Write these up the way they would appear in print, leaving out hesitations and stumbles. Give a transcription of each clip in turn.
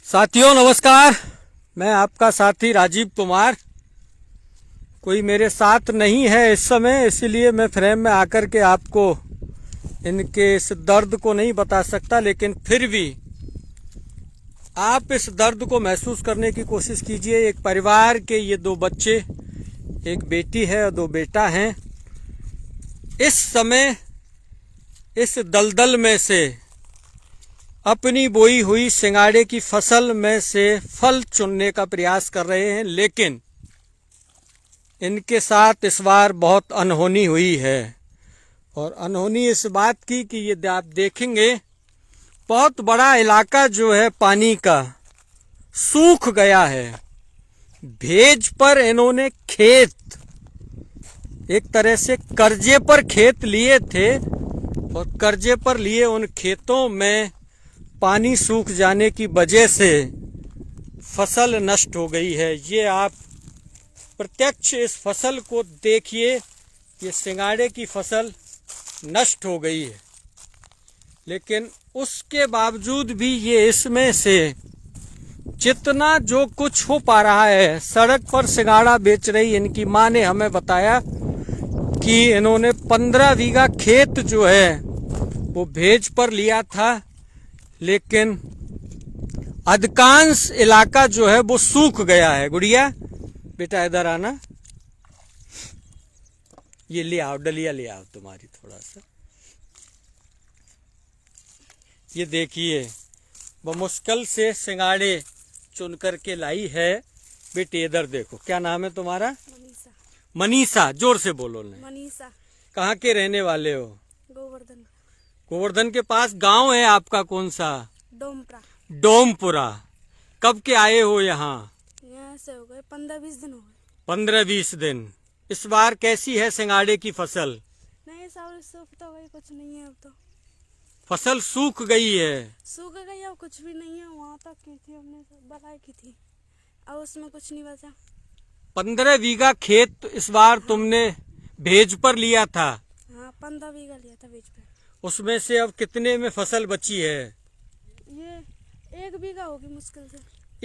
साथियों नमस्कार। मैं आपका साथी राजीव कुमार। कोई मेरे साथ नहीं है इस समय, इसीलिए मैं फ्रेम में आकर के आपको इनके इस दर्द को नहीं बता सकता, लेकिन फिर भी आप इस दर्द को महसूस करने की कोशिश कीजिए। एक परिवार के ये दो बच्चे, एक बेटी है और दो बेटा हैं, इस समय इस दलदल में से अपनी बोई हुई सिंगाड़े की फसल में से फल चुनने का प्रयास कर रहे हैं, लेकिन इनके साथ इस बार बहुत अनहोनी हुई है। और अनहोनी इस बात की कि ये आप देखेंगे बहुत बड़ा इलाका जो है पानी का सूख गया है। भेज पर इन्होंने खेत, एक तरह से कर्जे पर खेत लिए थे और कर्जे पर लिए उन खेतों में पानी सूख जाने की वजह से फसल नष्ट हो गई है। ये आप प्रत्यक्ष इस फसल को देखिए, ये सिंगाड़े की फसल नष्ट हो गई है, लेकिन उसके बावजूद भी ये इसमें से जितना जो कुछ हो पा रहा है, सड़क पर सिंगाड़ा बेच रही इनकी मां ने हमें बताया कि इन्होंने 15 बीघा खेत जो है वो भेज पर लिया था, लेकिन अधिकांश इलाका जो है वो सूख गया है। गुड़िया बेटा इधर आना, ये ले आओ, डलिया ले आओ तुम्हारी थोड़ा सा। ये देखिए वो मुश्किल से सिंगाड़े चुन करके लाई है। बेटे इधर देखो, क्या नाम है तुम्हारा? मनीषा। मनीषा, जोर से बोलो। नहीं, मनीषा। कहाँ के रहने वाले हो? गोवर्धन। गोवर्धन के पास गांव है आपका, कौन सा? डोमपुरा। डोमपुरा। कब के आए हो यहाँ? यहाँ से हो गए 15-20 दिन हो गए। 15-20 दिन। इस बार कैसी है सिंगाड़े की फसल? नहीं, सब सूख तो गई, कुछ नहीं है अब तो। फसल सूख गई है? सूख गई, अब कुछ भी नहीं है। वहाँ तक की थी, हमने बलाई की थी, अब उसमें कुछ नहीं बचा। 15 बीघा खेत इस बार तुमने भेज पर लिया था? हाँ, 15 बीघा लिया था बीज पे। उसमें से अब कितने में फसल बची है? ये 1 बीघा होगी मुश्किल से।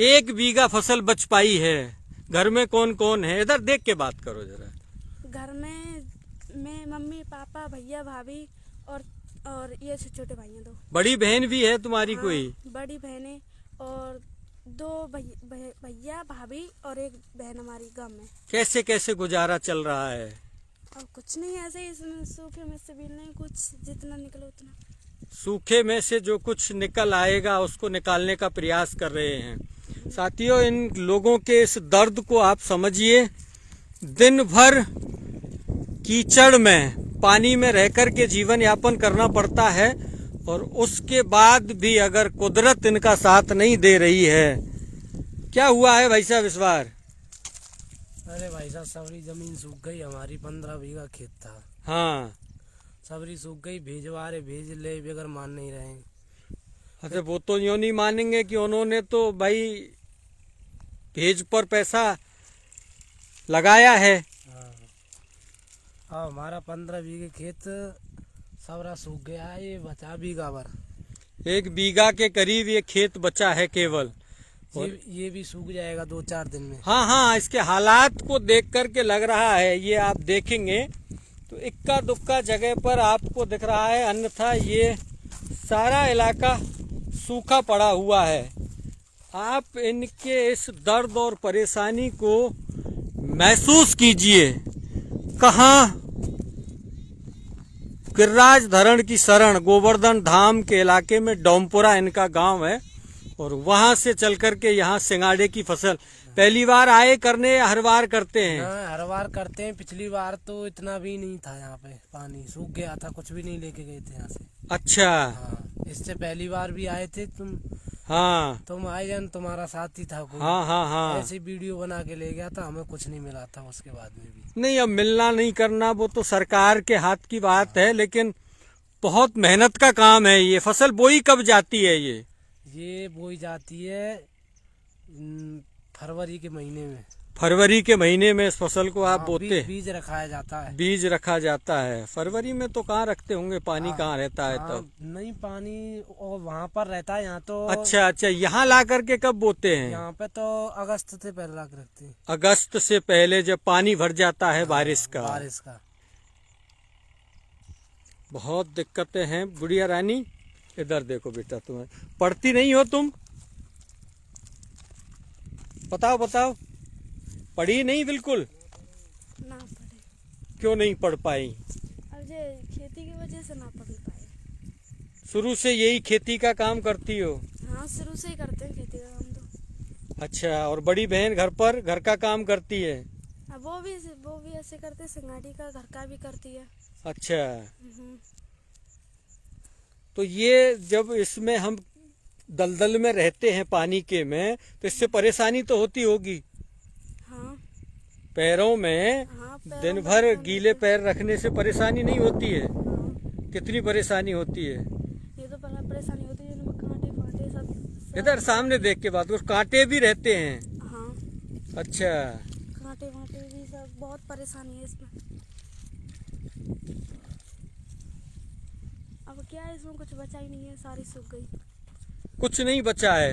1 बीघा फसल बच पाई है। घर में कौन कौन है? इधर देख के बात करो जरा। घर में मैं, मम्मी, पापा, भैया, भाभी और ये छोटे भाई हैं 2। बड़ी बहन भी है तुम्हारी? हाँ, कोई बड़ी बहनें और 2 भैया, भाभी और एक बहन हमारी गांव में। कैसे कैसे गुजारा चल रहा है? अब कुछ नहीं, ऐसे ही इसमें सूखे में से भी नहीं, कुछ जितना निकले उतना। सूखे में से जो कुछ निकल आएगा उसको निकालने का प्रयास कर रहे हैं। साथियों, इन लोगों के इस दर्द को आप समझिए। दिन भर कीचड़ में, पानी में रहकर के जीवन यापन करना पड़ता है, और उसके बाद भी अगर कुदरत इनका साथ नहीं दे रही है। क्या हुआ है भाई साहब इस बार? अरे भाई साहब, सबरी जमीन सूख गई हमारी। 15 बीघा खेत था। हाँ, सबरी सूख गई। भेजवा रहे, भेज ले, बगैर मान नहीं रहे। अच्छा, वो तो यूं नहीं मानेंगे कि उन्होंने तो भाई भेज पर पैसा लगाया है। हाँ, अब हमारा 15 बीघे खेत सबरा सूख गया है। ये बचा बीघा भर। 1 बीघा के करीब ये खेत बचा है केवल। ये भी सूख जाएगा 2-4 दिन में। हाँ हाँ, इसके हालात को देख करके लग रहा है, ये आप देखेंगे तो इक्का दुक्का जगह पर आपको दिख रहा है, अन्यथा ये सारा इलाका सूखा पड़ा हुआ है। आप इनके इस दर्द और परेशानी को महसूस कीजिए। कहाँ गिरिराज धरण की शरण, गोवर्धन धाम के इलाके में डोमपुरा इनका गांव है, और वहां से चल करके यहाँ सिंगाड़े की फसल पहली बार आए करने या हर बार करते हैं? हाँ, हर बार करते हैं। पिछली बार तो इतना भी नहीं था, यहाँ पे पानी सूख गया था, कुछ भी नहीं लेके गए थे यहाँ से। अच्छा। हाँ, इससे पहली बार भी आए थे तुम। हाँ, तुम आए जन, तुम्हारा साथी था कोई। हाँ हाँ हाँ। ऐसे वीडियो बना के ले गया था, हमें कुछ नहीं मिला था उसके बाद में भी। नहीं, अब मिलना नहीं करना वो तो सरकार के हाथ की बात है, लेकिन बहुत मेहनत का काम है। ये फसल बोई कब जाती है? ये बोई जाती है फरवरी के महीने में। फरवरी के महीने में इस फसल को आप हाँ, बोते हैं। बीज रखाया जाता है। बीज रखा जाता है। फरवरी में तो कहाँ रखते होंगे, पानी हाँ, कहाँ रहता है हाँ, तब? नहीं पानी और वहाँ पर रहता है, यहाँ तो अच्छा अच्छा, यहाँ ला करके कब बोते हैं? यहाँ पे तो अगस्त से पहले ला के रखते हैं। अगस्त से पहले, जब पानी भर जाता है बारिश का। बारिश का बहुत दिक्कतें हैं बुढ़िया रानी। इधर देखो बेटा, तुम्हें पढ़ती नहीं हो तुम? बताओ बताओ, पढ़ी नहीं बिल्कुल? ना पढ़े। क्यों नहीं पढ़ पाई? अब ये खेती की वजह से ना पढ़ पाए। शुरू से यही खेती का काम करती हो? हाँ, शुरू से ही करते हैं खेती का काम तो। अच्छा, और बड़ी बहन घर पर घर का काम करती है? अब वो भी ऐसे करते, सिंगाड़ी का, घर का भी करती है। अच्छा, हम्म। तो ये जब इसमें हम दलदल में रहते हैं पानी के में, तो इससे परेशानी तो होती होगी हाँ पैरों में। हाँ, पैरों दिन में भर परेशानी गीले पैर रखने से परेशानी नहीं होती है? हाँ, कितनी परेशानी होती है? ये तो बड़ा परेशानी होती है, इनमें कांटे फाटे सब। इधर सामने देख के बात करो, कांटे भी रहते हैं? हाँ, अच्छा, कांटे वाटे भी सब, बहुत परेशानी है इसमें। अब क्या है, इसमें कुछ बचा ही नहीं है, सारी सूख गई। कुछ नहीं बचा है।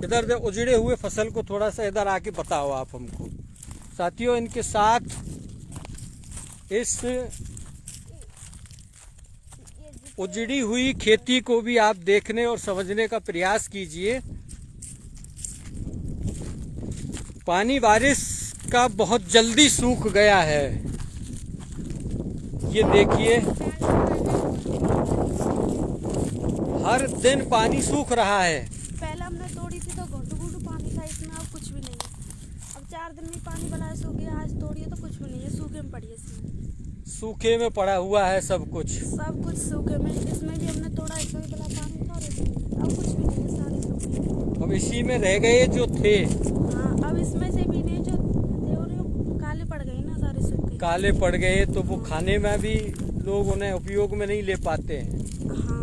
इधर दे उजड़े हुए फसल को थोड़ा सा इधर आके बताओ आप हमको। साथियों, इनके साथ इस उजड़ी हुई खेती को भी आप देखने और समझने का प्रयास कीजिए। पानी बारिश का बहुत जल्दी सूख गया है। ये देखिए, हर दिन पानी सूख रहा है। पहले हमने तोड़ी थी तो घुटू घुटू पानी था इसमें, अब कुछ भी नहीं है। अब 4 दिन में पानी बढ़ा सूख गया, आज तोड़ी है तो कुछ भी नहीं है, सूखे में पड़ी है इसमें। सूखे में पड़ा हुआ है सब कुछ। सब कुछ सूखे में, इसमें भी हमने तोड़ा, इसमें भी बड़ा पानी था और इसमें अब कुछ भी नहीं है, सारी सूखी। अब इसी में रह गए जो थे। हाँ, अब इसमें से भी नहीं, जो थे वो काले पड़ गए ना, सारे सूख गए। काले पड़ गए तो वो खाने में भी लोग उन्हें उपयोग में नहीं ले पाते हैं। हाँ,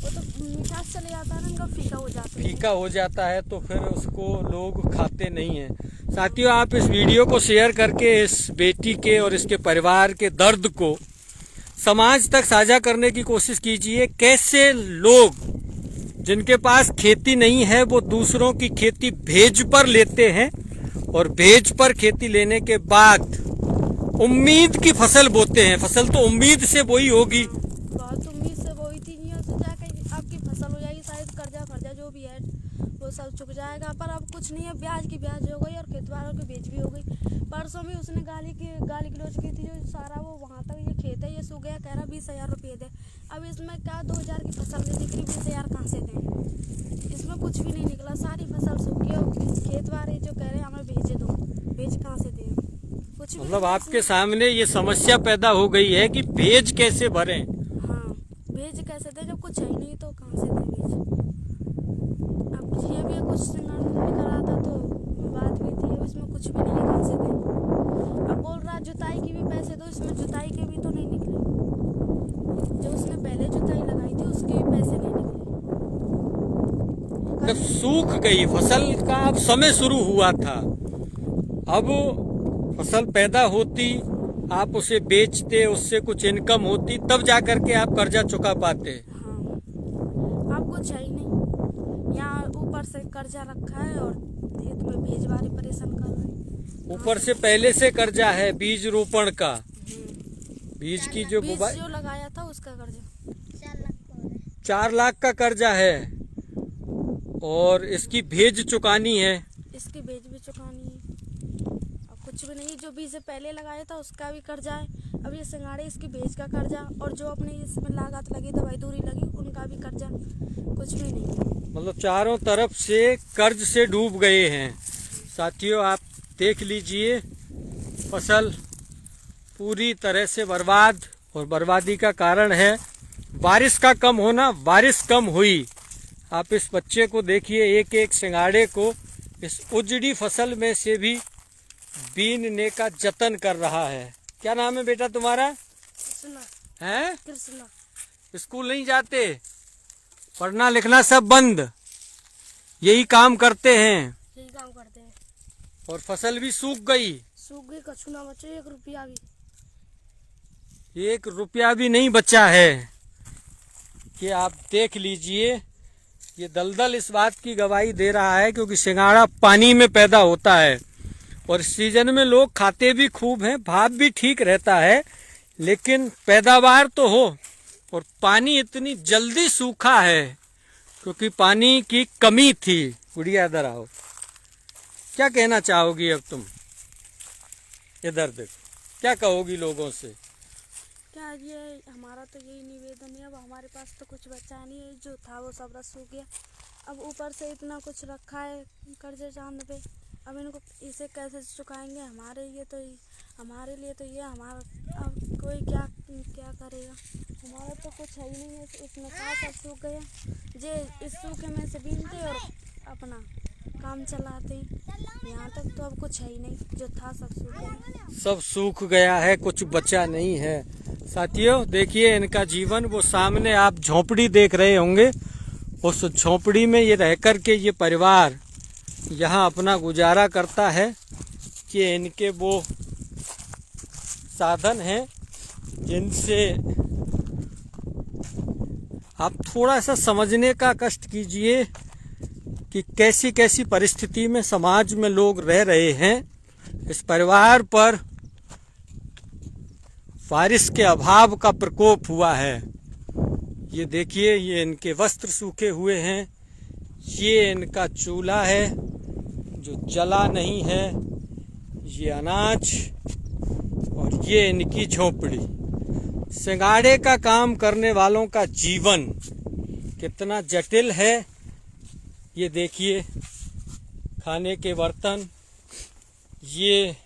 वो तो मिठास चले जाता है ना, उनका फीका हो जाता है। फीका हो जाता है तो फिर उसको लोग खाते नहीं हैं। साथियों, आप इस वीडियो को शेयर करके इस बेटी के और इसके परिवार के दर्द को समाज तक साझा करने की कोशिश कीजिए। कैसे लोग जिनके पास खेती नहीं है वो दूसरों की खेती भेज पर लेते हैं और भेज पर खेती लेने के बाद उम्मीद की फसल बोते हैं। फसल तो उम्मीद से बोई होगी। बहुत उम्मीद से बोई थी, नहीं तो जाकर आपकी फसल हो जाएगी, शायद कर्जा फर्जा जो भी है वो सब चुक जाएगा, पर अब कुछ नहीं है, ब्याज की ब्याज हो गई और खेतवारों की बेच भी हो गई। परसों भी उसने गाली गलौज की थी, जो सारा वो वहाँ तक ये खेत है ये सूख गया, कह रहा 20,000 रुपये दे। अब इसमें क्या 2,000 की फसल नहीं निकली, 20,000 कहाँ से दें? इसमें कुछ भी नहीं निकला, सारी फसल सूख गई और खेत वाले जो कह रहे हैं हमें भेज दो, भेज कहाँ से दें? कुछ भी मतलब नहीं आपके इसमें। सामने ये समस्या पैदा हो गई है कि भेज कैसे भरें। हाँ, भेज कैसे दे, जब कुछ है ही नहीं तो कहाँ से दे भेज? अब ये भी कुछ लेकर आता तो बात भी थी, अब इसमें कुछ भी नहीं है, कहाँ से दे? अब बोल रहा जुताई की भी पैसे दो, इसमें जुताई के भी तो नहीं निकले, जो उसने पहले जुताई लगाई थी उसके भी पैसे नहीं निकले। जब सूख गई फसल का अब समय शुरू हुआ था, अब फसल पैदा होती, आप उसे बेचते, उससे कुछ इनकम होती, तब जा करके आप कर्जा चुका पाते। हाँ, अब कुछ है ही नहीं, यहाँ ऊपर से कर्जा रखा है और खेत में भेज वाले परेशान कर रहे हैं। ऊपर से पहले से कर्जा है बीज रोपण का। बीज की जो बीज बुवाई, जो लगाया था उसका कर्जा 4 लाख का कर्जा है और इसकी भेज चुकानी है। इसकी बेच भी चुकानी है, अब कुछ भी नहीं। जो बीज से पहले लगाया था उसका भी कर्जा है, अब ये सिंगाड़े इसकी बेच का कर्जा, और जो अपने इसमें लागत लगी, दवाई दूरी लगी, उनका भी कर्जा, कुछ भी नहीं। मतलब चारों तरफ से कर्ज से डूब गए हैं। साथियों, आप देख लीजिए, फसल पूरी तरह से बर्बाद, और बर्बादी का कारण है बारिश का कम होना। बारिश कम हुई, आप इस बच्चे को देखिए, एक एक सिंगाड़े को इस उजड़ी फसल में से भी बीनने का जतन कर रहा है। क्या नाम है बेटा तुम्हारा? कृष्णा। हैं? कृष्णा। स्कूल नहीं जाते? पढ़ना लिखना सब बंद? यही काम करते हैं? यही काम करते हैं। और फसल भी सूख गई। सूख गई, कछु ना बचे, 1 रुपया भी। 1 रुपया भी नहीं बचा है। कि आप देख लीजिए, ये दलदल इस बात की गवाही दे रहा है क्योंकि सिंघाड़ा पानी में पैदा होता है और इस सीजन में लोग खाते भी खूब हैं, भाव भी ठीक रहता है, लेकिन पैदावार तो हो और पानी इतनी जल्दी सूखा है क्योंकि पानी की कमी थी। गुड़िया इधर आओ, क्या कहना चाहोगी अब तुम? इधर देखो, क्या कहोगी लोगों से? क्या ये हमारा तो यही निवेदन है, अब हमारे पास तो कुछ बचा नहीं है, जो था वो सब रस सूख गया। अब ऊपर से इतना कुछ रखा है कर्जे चांद पे, अब इनको इसे कैसे चुकाएंगे? हमारे लिए तो ये हमारा, अब कोई क्या क्या करेगा? हमारा तो कुछ है ही नहीं है, इसमें सब सूख गया। जे इस सूखे में से बीनते और अपना काम चलाते, यहाँ तक तो अब कुछ है ही नहीं, जो था सब सूख गया। सब सूख गया है, कुछ बचा नहीं है। साथियों देखिए इनका जीवन, वो सामने आप झोपड़ी देख रहे होंगे, उस झोपड़ी में ये रह कर के ये परिवार यहाँ अपना गुजारा करता है। कि इनके वो साधन हैं जिनसे आप थोड़ा सा समझने का कष्ट कीजिए कि कैसी कैसी परिस्थिति में समाज में लोग रह रहे हैं। इस परिवार पर बारिश के अभाव का प्रकोप हुआ है। ये देखिए, ये इनके वस्त्र सूखे हुए हैं, ये इनका चूल्हा है जो जला नहीं है, ये अनाज, और ये इनकी झोपड़ी। सिंघाड़े का काम करने वालों का जीवन कितना जटिल है ये देखिए। खाने के बर्तन ये,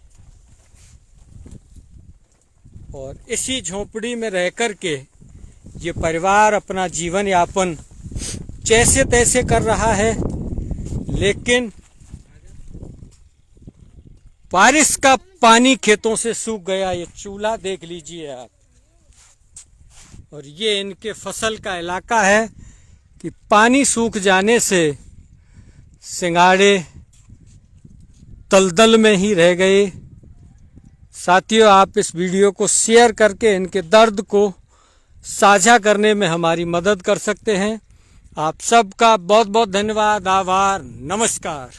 और इसी झोपड़ी में रह कर के ये परिवार अपना जीवन यापन जैसे तैसे कर रहा है, लेकिन बारिश का पानी खेतों से सूख गया। ये चूल्हा देख लीजिए आप, और ये इनके फसल का इलाका है कि पानी सूख जाने से सिंघाड़े दलदल में ही रह गए। साथियों आप इस वीडियो को शेयर करके इनके दर्द को साझा करने में हमारी मदद कर सकते हैं। आप सबका बहुत बहुत धन्यवाद, आभार, नमस्कार।